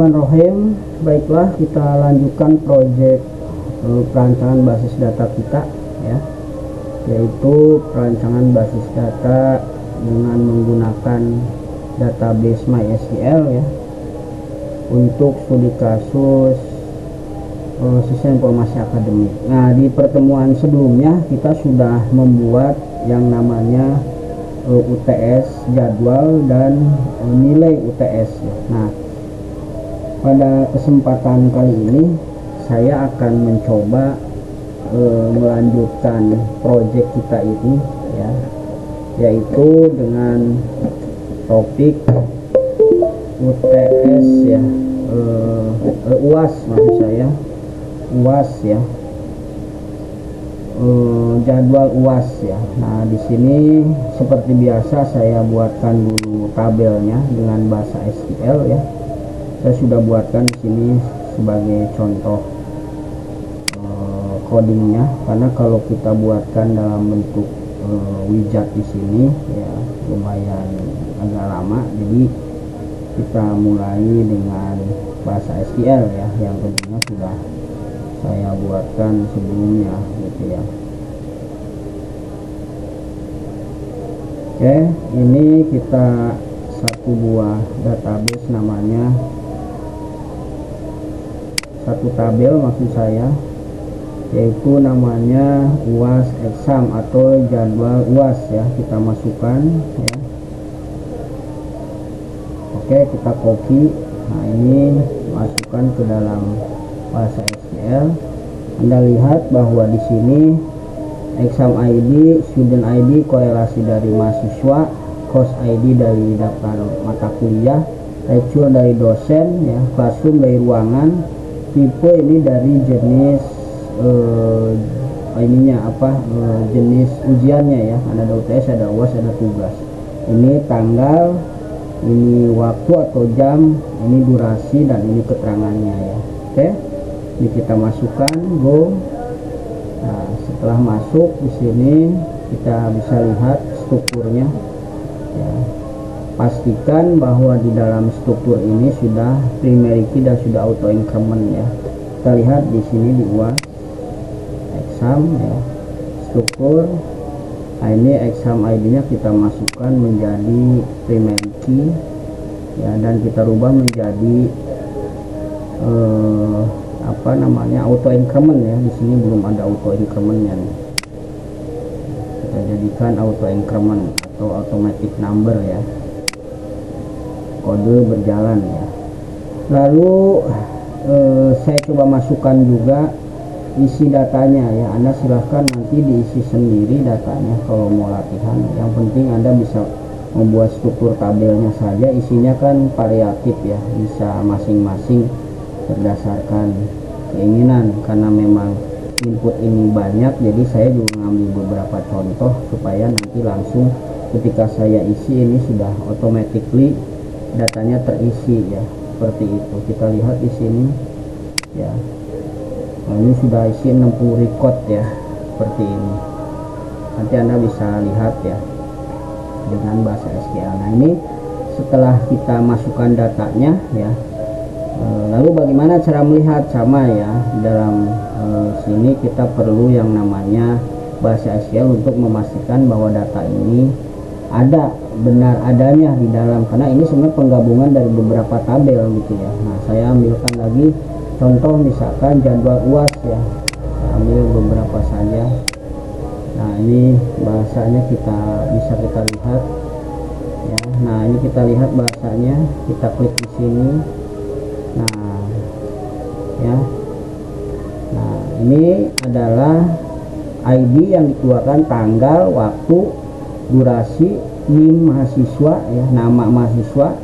Bismillahirrahmanirrahim. Baiklah, kita lanjutkan proyek perancangan basis data kita ya, yaitu perancangan basis data dengan menggunakan database MySQL ya, untuk studi kasus sistem informasi akademik. Nah, di pertemuan sebelumnya kita sudah membuat yang namanya UTS jadwal dan nilai UTS ya. Nah, pada kesempatan kali ini saya akan mencoba melanjutkan proyek kita ini ya, yaitu dengan topik UTS ya, UAS maksud saya, UAS ya, jadwal UAS ya. Nah, di sini seperti biasa saya buatkan dulu tabelnya dengan bahasa SQL ya. Saya sudah buatkan di sini sebagai contoh codingnya, karena kalau kita buatkan dalam bentuk widget di sini ya lumayan agak lama. Jadi kita mulai dengan bahasa SQL ya, yang tentunya sudah saya buatkan sebelumnya gitu ya. Oke, ini kita satu buah database, namanya satu tabel maksud saya, yaitu namanya UAS exam atau jadwal UAS ya. Kita masukkan ya. Oke, kita copy. Nah, ini masukkan ke dalam bahasa SQL. Anda lihat bahwa di sini exam ID, student ID korelasi dari mahasiswa, course ID dari daftar mata kuliah, lecture dari dosen ya, classroom dari ruangan, tipe ini dari jenis jenis ujiannya ya. Ada UTS, ada UAS, ada tugas. Ini tanggal, ini waktu atau jam, ini durasi, dan ini keterangannya ya. Oke, ini kita masukkan, go. Nah, setelah masuk di sini kita bisa lihat strukturnya ya. Pastikan bahwa di dalam struktur ini sudah primary key dan sudah auto increment ya. Kita lihat di sini di UAS exam ya, struktur. Nah, ini exam ID-nya kita masukkan menjadi primary key ya, dan kita rubah menjadi auto increment ya. Di sini belum ada auto incrementnya nih. Kita jadikan auto increment atau automatic number ya, kode berjalan ya. Lalu saya coba masukkan juga isi datanya ya. Anda silahkan nanti diisi sendiri datanya kalau mau latihan. Yang penting Anda bisa membuat struktur tabelnya saja. Isinya kan variatif ya, bisa masing-masing berdasarkan keinginan. Karena memang input ini banyak, jadi saya juga ngambil beberapa contoh supaya nanti langsung ketika saya isi ini sudah automatically datanya terisi ya, seperti itu. Kita lihat di sini ya. Nah, ini sudah isi 60 record ya, seperti ini. Nanti Anda bisa lihat ya dengan bahasa SQL. Nah, ini setelah kita masukkan datanya ya. Lalu bagaimana cara melihat? Sama ya, dalam sini kita perlu yang namanya bahasa SQL untuk memastikan bahwa data ini ada, benar adanya di dalam, karena ini sebenarnya penggabungan dari beberapa tabel gitu ya. Nah, saya ambilkan lagi contoh, misalkan jadwal UAS ya, saya ambil beberapa saja. Nah, ini bahasanya kita bisa kita lihat ya. Nah, ini kita lihat bahasanya, kita klik di sini. Nah ya, nah ini adalah ID yang dikeluarkan, tanggal, waktu, durasi, NIM mahasiswa ya, nama mahasiswa,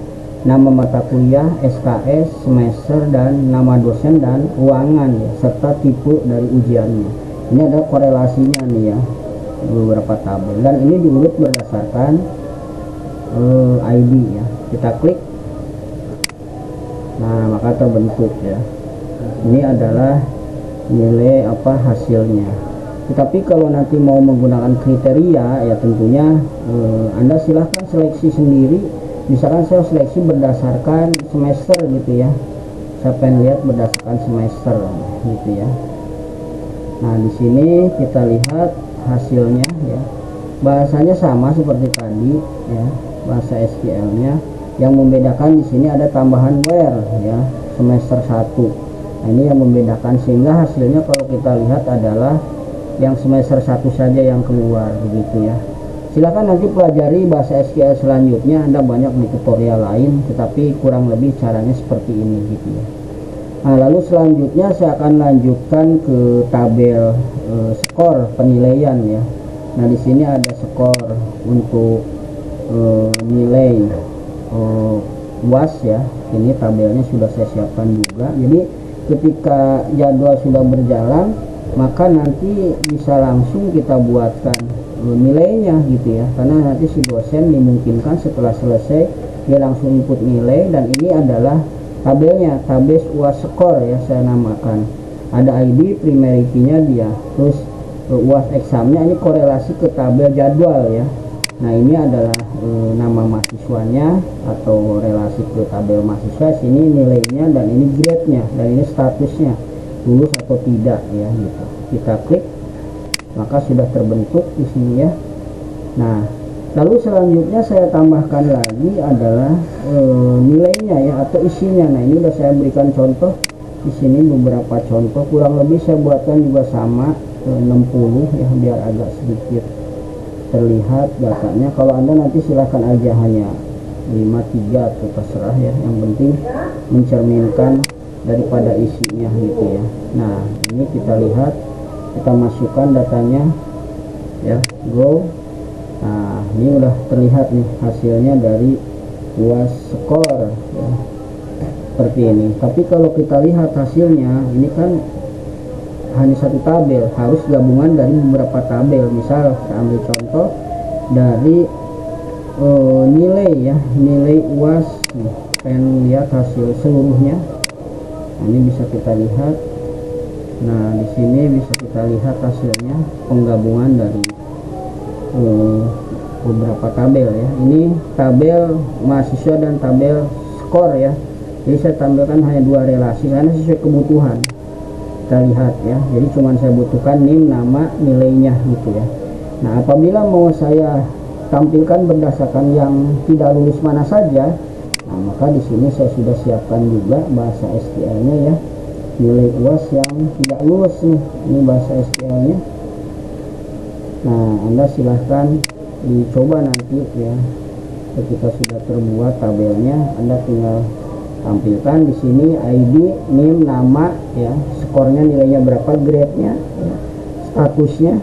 nama mata kuliah, SKS, semester, dan nama dosen dan ruangan ya, serta tipe dari ujiannya. Ini ada korelasinya nih ya, beberapa tabel, dan ini diurut berdasarkan ID ya. Kita klik, nah maka terbentuk ya. Ini adalah nilai hasilnya. Tetapi kalau nanti mau menggunakan kriteria ya, tentunya Anda silahkan seleksi sendiri. Misalkan saya seleksi berdasarkan semester gitu ya. saya pengen lihat berdasarkan semester gitu ya. Nah di sini kita lihat hasilnya ya, bahasanya sama seperti tadi ya, bahasa SQL nya. Yang membedakan di sini ada tambahan where ya, semester 1. Nah, ini yang membedakan, sehingga hasilnya kalau kita lihat adalah yang semester 1 saja yang keluar begitu ya. Silahkan nanti pelajari bahasa SQL selanjutnya, Anda banyak di tutorial lain, tetapi kurang lebih caranya seperti ini gitu ya. Nah lalu selanjutnya saya akan lanjutkan ke tabel skor penilaian ya. Nah di sini ada skor untuk nilai UAS ya. Ini tabelnya sudah saya siapkan juga, jadi ketika jadwal sudah berjalan maka nanti bisa langsung kita buatkan nilainya gitu ya, karena nanti si dosen dimungkinkan setelah selesai dia langsung input nilai. Dan ini adalah tabelnya, tabel UAS skor ya saya namakan, ada ID, primary key-nya dia, terus UAS examnya, ini korelasi ke tabel jadwal ya. Nah ini adalah nama mahasiswanya atau relasi ke tabel mahasiswa, sini nilainya, dan ini grade-nya, dan ini statusnya lulus atau tidak ya gitu. Kita klik maka sudah terbentuk di sini ya. Nah lalu selanjutnya saya tambahkan lagi adalah nilainya ya atau isinya. Nah ini sudah saya berikan contoh di sini, beberapa contoh, kurang lebih saya buatkan juga sama 60 ya, biar agak sedikit terlihat datanya. Kalau Anda nanti silahkan aja hanya 53 atau terserah ya, yang penting mencerminkan daripada isinya gitu ya. Nah ini kita lihat, kita masukkan datanya ya, go. Nah ini udah terlihat nih hasilnya dari UAS skor ya, seperti ini. Tapi kalau kita lihat hasilnya, ini kan hanya satu tabel, harus gabungan dari beberapa tabel. Misal saya ambil contoh dari nilai ya, nilai UAS nih, pengen lihat hasil seluruhnya. Nah, ini bisa kita lihat. Nah di sini bisa kita lihat hasilnya, penggabungan dari beberapa tabel ya. Ini tabel mahasiswa dan tabel skor ya, jadi saya tampilkan hanya dua relasi karena sesuai kebutuhan. Kita lihat ya, jadi cuman saya butuhkan NIM, nama, nilainya gitu ya. Nah apabila mau saya tampilkan berdasarkan yang tidak lulus mana saja, nah maka di sini saya sudah siapkan juga bahasa SQL-nya ya, nilai UAS yang tidak lulus nih, ini bahasa SQL-nya. Nah Anda silahkan dicoba nanti ya, ketika sudah terbuat tabelnya Anda tinggal tampilkan di sini ID, NIM, nama ya, skornya nilainya berapa, grade-nya ya, statusnya,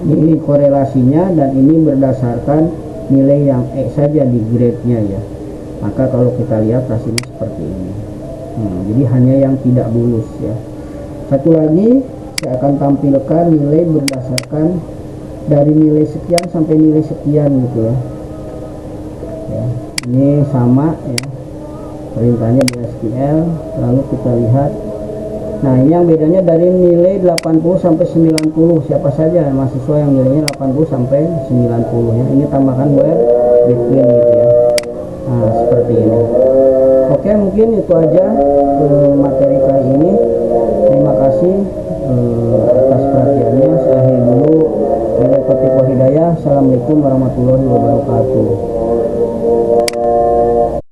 ini korelasinya, dan ini berdasarkan nilai yang saja di grade-nya ya. Maka kalau kita lihat hasilnya seperti ini. Jadi hanya yang tidak lulus ya. Satu lagi saya akan tampilkan nilai berdasarkan dari nilai sekian sampai nilai sekian gitu ya. Ya, ini sama ya, perintahnya di SQL. Lalu kita lihat, nah ini yang bedanya dari nilai 80 sampai 90, siapa saja mahasiswa yang nilainya 80 sampai 90 ya, ini tambahkan where between gitu ya. Nah seperti ini. Oke, mungkin itu aja materi kali ini. Terima kasih atas perhatiannya. Saya akhiri dulu. Wabillahi taufiq wal hidayah. Assalamualaikum warahmatullahi wabarakatuh.